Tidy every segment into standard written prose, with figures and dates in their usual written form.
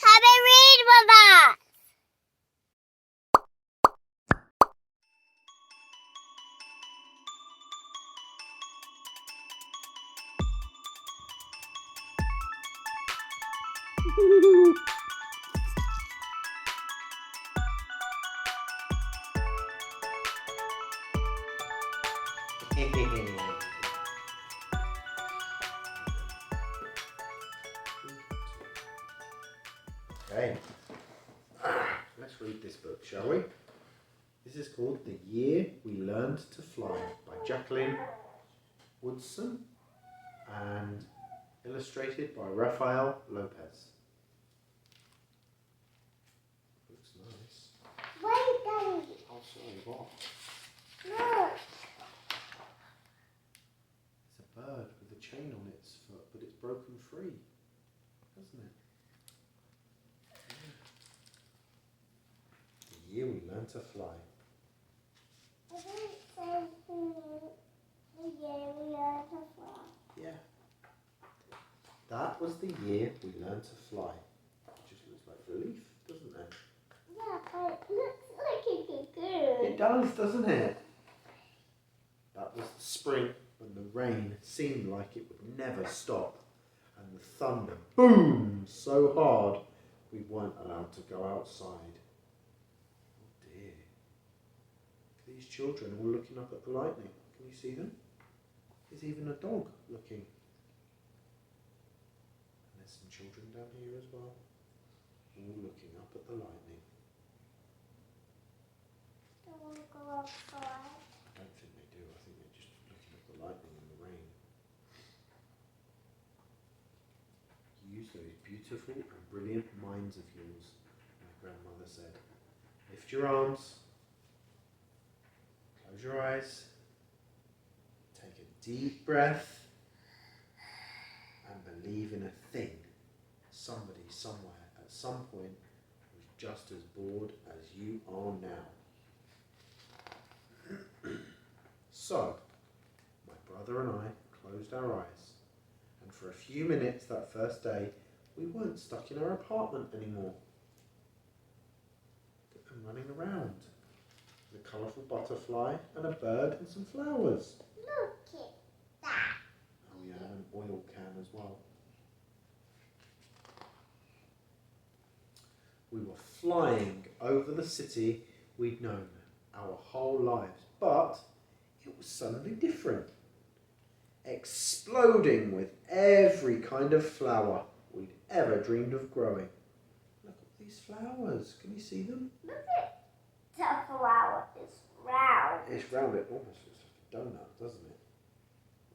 Come and read with us. Okay, let's read this book, shall we? This is called The Year We Learned to Fly by Jacqueline Woodson and illustrated by RafaelLópez. Looks nice. Wait, Daddy. Oh, sorry, what? Look. It's a bird with a chain on its foot, but it's broken free, hasn't it? The Year We Learned to Fly. I didn't say the year we learned to fly. Yeah. That was the year we learned to fly. It just looks like relief, doesn't it? Yeah, but it looks like a cocoon. It does, doesn't it? That was the spring when the rain seemed like it would never stop and the thunder boomed so hard we weren't allowed to go outside. Oh dear. These children all looking up at the lightning. Can you see them? There's even a dog looking. And there's some children down here as well, all looking up at the lightning. Do you want to go outside? I don't think they do. I think they're just looking at the lightning and the rain. Use those beautiful and brilliant minds of yours, my grandmother said. Lift your arms. Close your eyes. Take a deep breath. And believe in a thing. Somebody, somewhere, at some point, was just as bored as you are now. So, my brother and I closed our eyes, and for a few minutes that first day, we weren't stuck in our apartment anymore. And running around, with a colourful butterfly and a bird and some flowers. Look at that. Oh yeah, and an oil can as well. We were flying over the city we'd known our whole lives, but it was suddenly different. Exploding with every kind of flower we'd ever dreamed of growing. Look at these flowers. Can you see them? Look at the flower. It's round. It's round. It almost looks like a donut, doesn't it?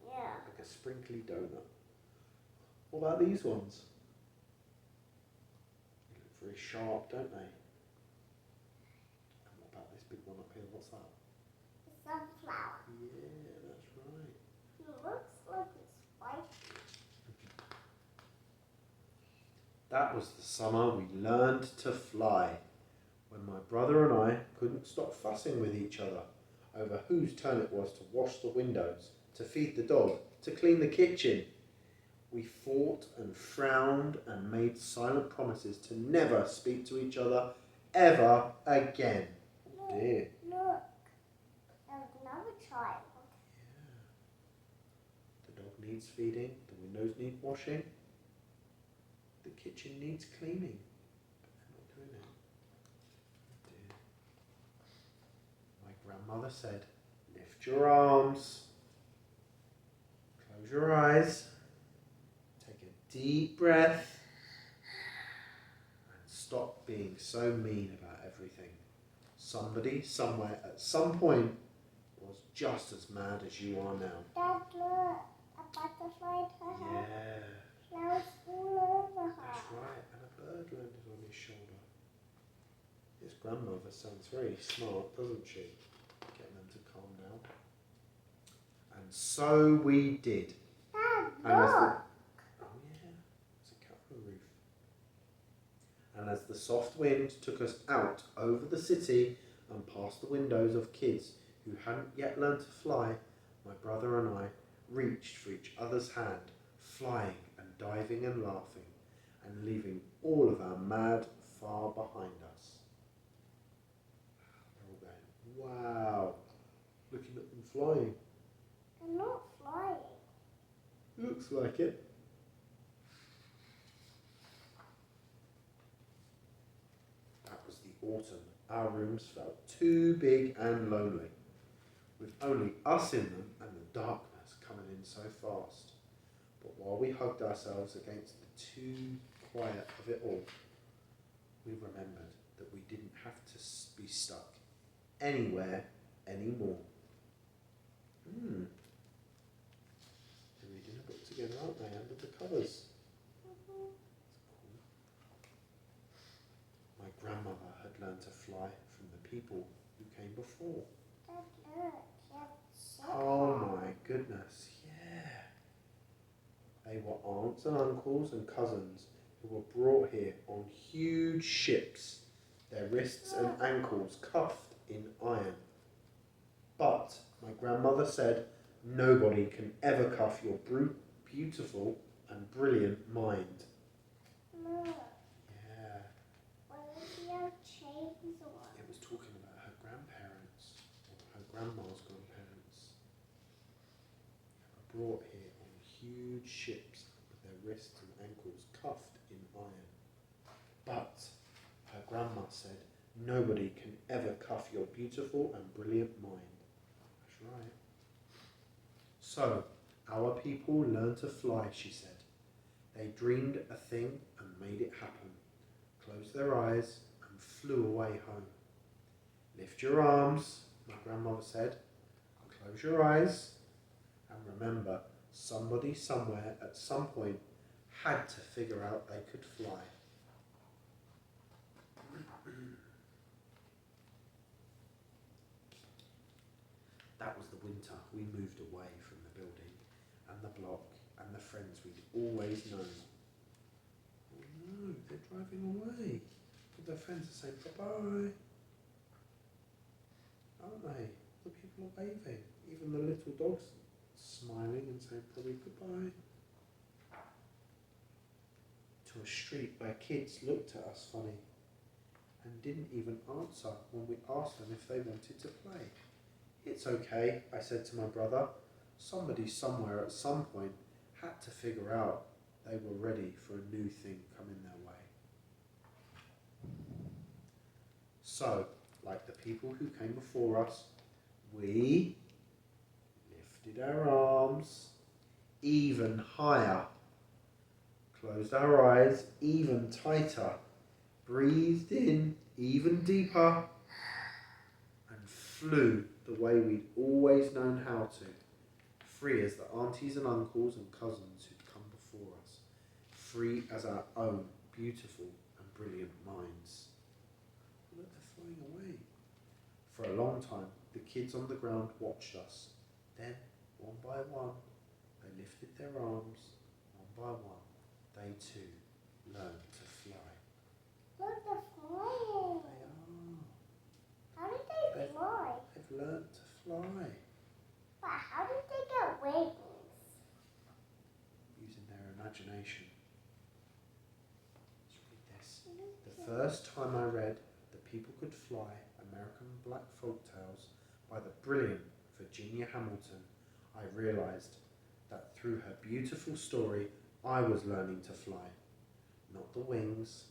Yeah. Like a sprinkly donut. What about these ones? They look very sharp, don't they? And what about this big one up here? What's that? The sunflower. Yeah, that's right. It looks like it's white. That was the summer we learned to fly, when my brother and I couldn't stop fussing with each other over whose turn it was to wash the windows, to feed the dog, to clean the kitchen. We fought and frowned and made silent promises to never speak to each other ever again. Oh dear. Look. There's another child. Yeah. The dog needs feeding, the windows need washing, the kitchen needs cleaning, but they're not doing it. Oh dear. My grandmother said, lift your arms, close your eyes, take a deep breath, and stop being so mean about everything. Somebody, somewhere, at some point, was just as mad as you are now. Dad, look. A butterfly to her. Yeah. Flowers all over her. That's right, and a bird landed on his shoulder. His grandmother sounds very smart, doesn't she? Getting them to calm down. And so we did. Dad, And as look. oh yeah, it's a cat on the roof. And as the soft wind took us out over the city and past the windows of kids who hadn't yet learned to fly, my brother and I reached for each other's hand, flying and diving and laughing, and leaving all of our mad far behind us. They're all going, wow, looking at them flying. They're not flying. Looks like it. That was the autumn. Our rooms felt too big and lonely, with only us in them and the darkness coming in so fast. But while we hugged ourselves against the too quiet of it all, we remembered that we didn't have to be stuck anywhere anymore. They're reading a book together, aren't they, under the covers? My grandmother had learned to fly from the people who came before. Oh my goodness, yeah. They were aunts and uncles and cousins who were brought here on huge ships, their wrists and ankles cuffed in iron. But my grandmother said, nobody can ever cuff your beautiful and brilliant mind. Mom, Yeah. why does she have chains on? It was talking about her grandparents, or her grandma's grandparents. They were brought here on huge ships with their wrists and ankles cuffed in iron. But her grandma said, nobody can ever cuff your beautiful and brilliant mind. That's right. So, our people learned to fly, she said. They dreamed a thing and made it happen, closed their eyes and flew away home. Lift your arms, my grandmother said, close your eyes, and remember, somebody somewhere at some point had to figure out they could fly. That was the winter we moved away from the building and the block and the friends we'd always known. Oh no, they're driving away. All their friends are saying bye-bye. Aren't they? The people are waving. Even the little dog's smiling and saying probably goodbye. To a street where kids looked at us funny and didn't even answer when we asked them if they wanted to play. It's okay, I said to my brother. Somebody somewhere at some point had to figure out they were ready for a new thing coming their way. So, like the people who came before us, we lifted our arms even higher, closed our eyes even tighter, breathed in even deeper, and flew the way we'd always known how to, free as the aunties and uncles and cousins who'd come before us, free as our own beautiful and brilliant minds. Look, they're flying away. For a long time, the kids on the ground watched us. Then, one by one, they lifted their arms. One by one, they too learned to fly. Look, they're flying. They are. How did they fly? They've learned to fly. But how did they get wings? Using their imagination. Let's read this. The first time I read That People Could Fly American Black Folktales by the brilliant Virginia Hamilton, I realized that through her beautiful story, I was learning to fly. Not the wings,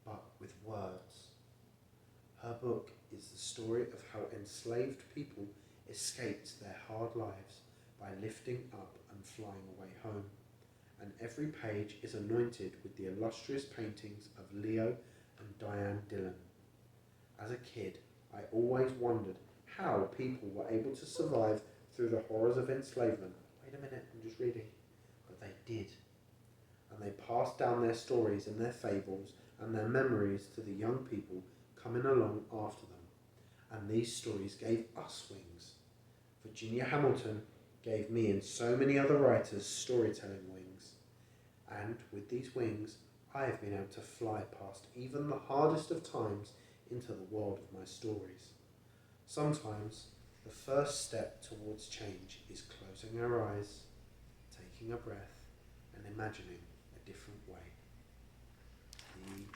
but with words. Her book is the story of how enslaved people escaped their hard lives by lifting up and flying away home. And every page is anointed with the illustrious paintings of Leo and Diane Dillon. As a kid, I always wondered how people were able to survive through the horrors of enslavement. Wait a minute, I'm just reading. But they did. And they passed down their stories and their fables and their memories to the young people coming along after them. And these stories gave us wings. Virginia Hamilton gave me and so many other writers storytelling wings. And with these wings, I have been able to fly past even the hardest of times into the world of my stories. Sometimes the first step towards change is closing our eyes, taking a breath, and imagining a different way. we